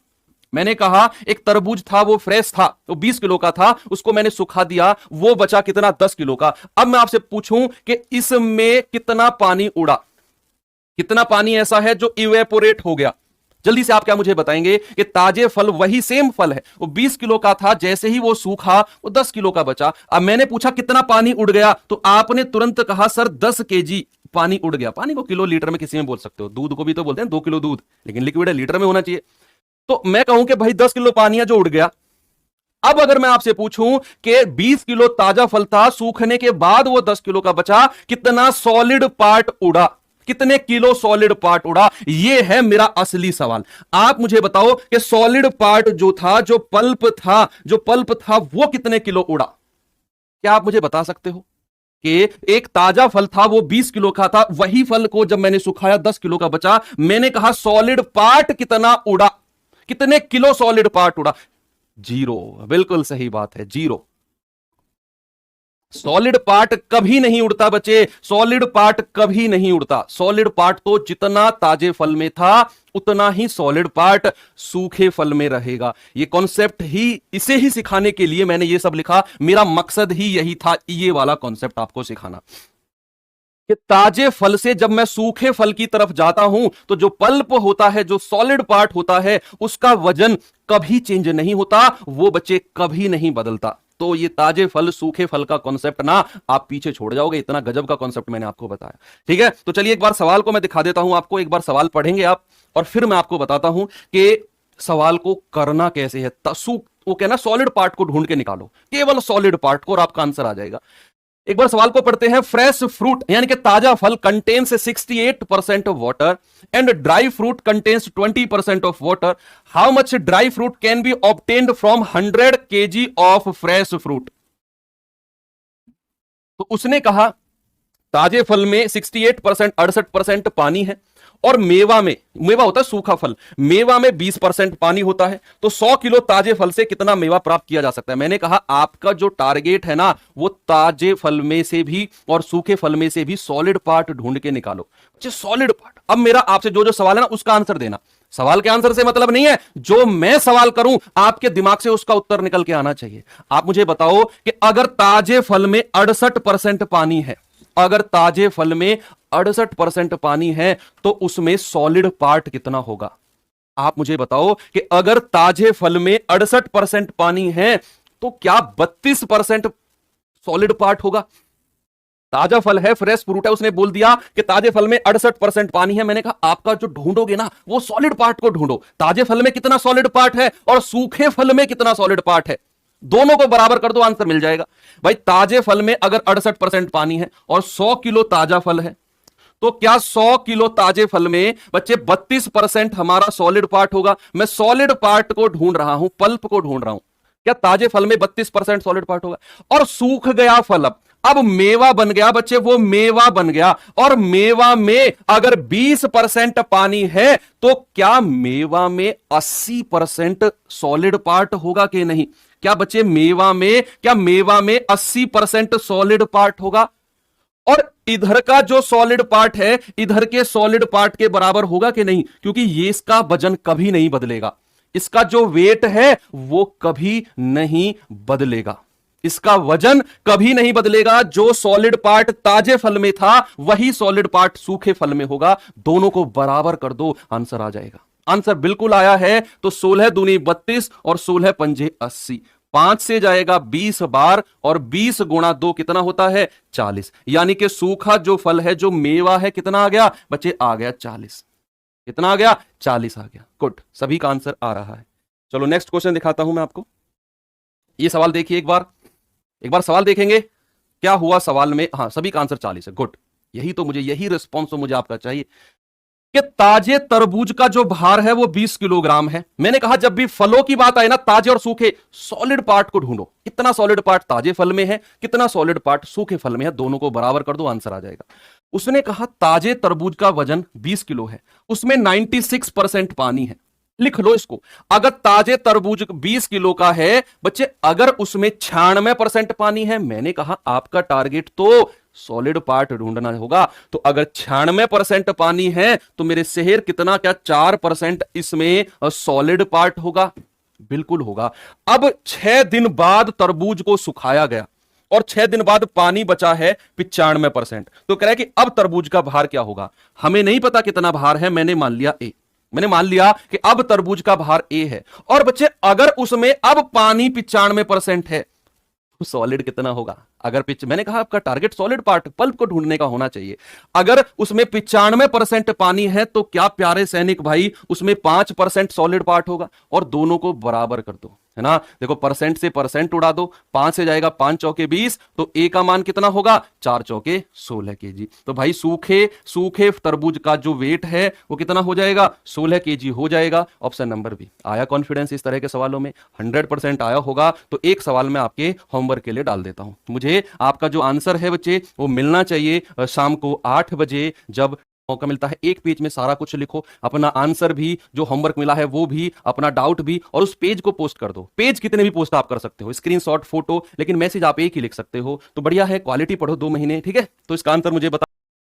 मैंने कहा एक तरबूज था वो फ्रेश था, तो 20 किलो का था, उसको मैंने सुखा दिया, वो बचा कितना, 10 किलो का। अब मैं आपसे पूछूं कि इसमें कितना पानी उड़ा, कितना पानी ऐसा है जो इवेपोरेट हो गया। जल्दी से आप क्या मुझे बताएंगे कि ताजे फल, वही सेम फल है, वो 20 किलो का था, जैसे ही वो सूखा वो 10 किलो का बचा। अब मैंने पूछा कितना पानी उड़ गया, तो आपने तुरंत कहा सर 10 केजी पानी उड़ गया। पानी को किलो लीटर में किसी में बोल सकते हो, दूध को भी तो बोलते हैं 2 किलो दूध, लेकिन लिक्विड है, लीटर में होना चाहिए। तो मैं कहूं कि भाई 10 किलो पानी है जो उड़ गया। अब अगर मैं आपसे पूछूं कि 20 किलो ताजा फल था, सूखने के बाद वो 10 किलो का बचा, कितना सॉलिड पार्ट उड़ा, कितने किलो सॉलिड पार्ट उड़ा, ये है मेरा असली सवाल। आप मुझे बताओ कि सॉलिड पार्ट जो था, जो पल्प था वो कितने किलो उड़ा। क्या आप मुझे बता सकते हो कि एक ताजा फल था वो 20 किलो का था, वही फल को जब मैंने सुखाया 10 किलो का बचा। मैंने कहा सॉलिड पार्ट कितना उड़ा, कितने किलो सॉलिड पार्ट उड़ा, 0। बिल्कुल सही बात है, 0। सॉलिड पार्ट कभी नहीं उड़ता बच्चे, सॉलिड पार्ट कभी नहीं उड़ता। सॉलिड पार्ट तो जितना ताजे फल में था उतना ही सॉलिड पार्ट सूखे फल में रहेगा। ये कॉन्सेप्ट ही, इसे ही सिखाने के लिए मैंने ये सब लिखा, मेरा मकसद ही यही था, ये वाला कॉन्सेप्ट आपको सिखाना कि ताजे फल से जब मैं सूखे फल की तरफ जाता हूं तो जो पल्प होता है, जो सॉलिड पार्ट होता है, उसका वजन कभी चेंज नहीं होता, वो बच्चे कभी नहीं बदलता। तो ये ताजे फल सूखे फल का कॉन्सेप्ट ना आप पीछे छोड़ जाओगे, इतना गजब का कॉन्सेप्ट मैंने आपको बताया। ठीक है, तो चलिए एक बार सवाल को मैं दिखा देता हूं आपको, एक बार सवाल पढ़ेंगे आप और फिर मैं आपको बताता हूं कि सवाल को करना कैसे है। वो कहना सॉलिड पार्ट को ढूंढ के निकालो, केवल सॉलिड पार्ट को, और आपका आंसर आ जाएगा। एक बार सवाल को पढ़ते हैं। फ्रेश फ्रूट यानी कि ताजा फल contains 68% of water and dry fruit contains 20% of water. How much dry fruit can be obtained from 100 kg of fresh fruit. तो उसने कहा ताजे फल में 68% 68% पानी है, और मेवा होता है सूखा फल, मेवा में 20% पानी होता है। तो 100 किलो ताजे फल से कितना मेवा प्राप्त किया जा सकता है? मैंने कहा आपका जो टारगेट है ना, वो ताजे फल में से भी और सूखे फल में से भी सॉलिड पार्ट ढूंढ के निकालो। Solid part. अब मेरा आपसे जो जो सवाल है ना, उसका आंसर देना। सवाल के आंसर से मतलब नहीं है, जो मैं सवाल करूं आपके दिमाग से उसका उत्तर निकल के आना चाहिए। आप मुझे बताओ कि अगर ताजे फल में 68% पानी है, अगर ताजे फल में 68% पानी है, तो उसमें सॉलिड पार्ट कितना होगा? आप मुझे बताओ कि अगर ताजे फल में 68% पानी है, तो क्या 32% सॉलिड पार्ट होगा? ताजा फल है, फ्रेश फ्रूट है, उसने बोल दिया कि ताजे फल में 68% पानी है। मैंने कहा आपका जो ढूंढोगे ना, वो सॉलिड पार्ट को ढूंढो। ताजे फल में कितना सॉलिड पार्ट है और सूखे फल में कितना सॉलिड पार्ट है, दोनों को बराबर कर दो, आंसर मिल जाएगा। भाई ताजे फल में अगर 68% पानी है और 100 किलो ताजा फल है, तो क्या 100 किलो ताजे फल में बच्चे 32% हमारा सॉलिड पार्ट होगा? मैं सॉलिड पार्ट को ढूंढ रहा हूं, पल्प को ढूंढ रहा हूं। क्या ताजे फल में 32% सॉलिड पार्ट होगा? और सूख गया फल, अब मेवा बन गया बच्चे, वो मेवा बन गया, और मेवा में अगर 20% पानी है, तो क्या मेवा में 80% सॉलिड पार्ट होगा कि नहीं? क्या बच्चे मेवा में 80% सॉलिड पार्ट होगा? और इधर का जो सॉलिड पार्ट है, इधर के सॉलिड पार्ट के बराबर होगा कि नहीं? क्योंकि ये इसका वजन कभी नहीं बदलेगा, इसका जो वेट है वो कभी नहीं बदलेगा, इसका वजन कभी नहीं बदलेगा। जो सॉलिड पार्ट ताजे फल में था, वही सॉलिड पार्ट सूखे फल में होगा। दोनों को बराबर कर दो, आंसर आ जाएगा। आंसर बिल्कुल आया है। तो 16 दूनी 32 और 16 पंजे 80, 5 से जाएगा 20 बार, और 20 गुणा 2 कितना होता है? 40। यानी कि सूखा जो फल है, जो मेवा है, कितना आ गया बच्चे? आ गया 40। कितना आ गया? 40 आ गया। गुड, सभी का आंसर आ रहा है। चलो नेक्स्ट क्वेश्चन दिखाता हूं मैं आपको। ये सवाल देखिए, एक बार सवाल देखेंगे क्या हुआ सवाल में। हाँ, सभी का आंसर 40 है। गुड, यही रिस्पॉन्स तो मुझे आपका चाहिए कि ताजे तरबूज का जो भार है वो 20 किलोग्राम है। मैंने कहा जब भी फलों की बात आए ना, ताजे और सूखे, सॉलिड पार्ट को ढूंढो। कितना सॉलिड पार्ट ताजे फल में है, कितना सॉलिड पार्ट सूखे फल में है, दोनों को बराबर कर दो, आंसर आ जाएगा। उसने कहा ताजे तरबूज का वजन 20 किलो है, उसमें 96% पानी है। लिख लो इसको। अगर ताजे तरबूज 20 किलो का है बच्चे, अगर उसमें 96% पानी है, मैंने कहा आपका टारगेट तो सॉलिड पार्ट ढूंढना होगा। तो अगर 96% पानी है, तो मेरे शहर कितना, क्या 4% इसमें सॉलिड पार्ट होगा? बिल्कुल होगा। अब 6 दिन बाद तरबूज को सुखाया गया और 6 दिन बाद पानी बचा है 95%। तो कह रहा है कि अब तरबूज का भार क्या होगा? हमें नहीं पता कितना भार है, मैंने मान लिया कि अब तरबूज का भार ए है। और बच्चे अगर उसमें अब पानी 95% है, तो सॉलिड कितना होगा? अगर मैंने कहा आपका टारगेट सॉलिड पार्ट, पल्प को ढूंढने का होना चाहिए। अगर उसमें 95% पानी है, तो क्या प्यारे सैनिक भाई, उसमें 5% सॉलिड पार्ट होगा, और दोनों को बराबर कर दो, है ना। देखो परसेंट से परसेंट उड़ा दो, 5 से जाएगा 5 चौके 20, तो ए का मान कितना होगा? 4 चौके 16 केजी। तो भाई सूखे तरबूज का जो वेट है वो कितना हो जाएगा? 16 केजी हो जाएगा। Option number B. आया कॉन्फिडेंस इस तरह के सवालों में? 100% आया होगा। तो एक सवाल मैं आपके होमवर्क के लिए डाल देता हूं। मुझे आपका जो आंसर है बच्चे, वो मिलना चाहिए शाम को 8 बजे, जब मौका मिलता है। एक पेज में सारा कुछ लिखो, अपना आंसर भी, जो होमवर्क मिला है वो भी, अपना डाउट भी, और उस पेज को पोस्ट कर दो। पेज कितने भी पोस्ट आप कर सकते हो, स्क्रीनशॉट, फोटो, लेकिन मैसेज आप एक ही लिख सकते हो। तो बढ़िया है, क्वालिटी पढ़ो 2 महीने, ठीक है। तो इसका आंसर मुझे बता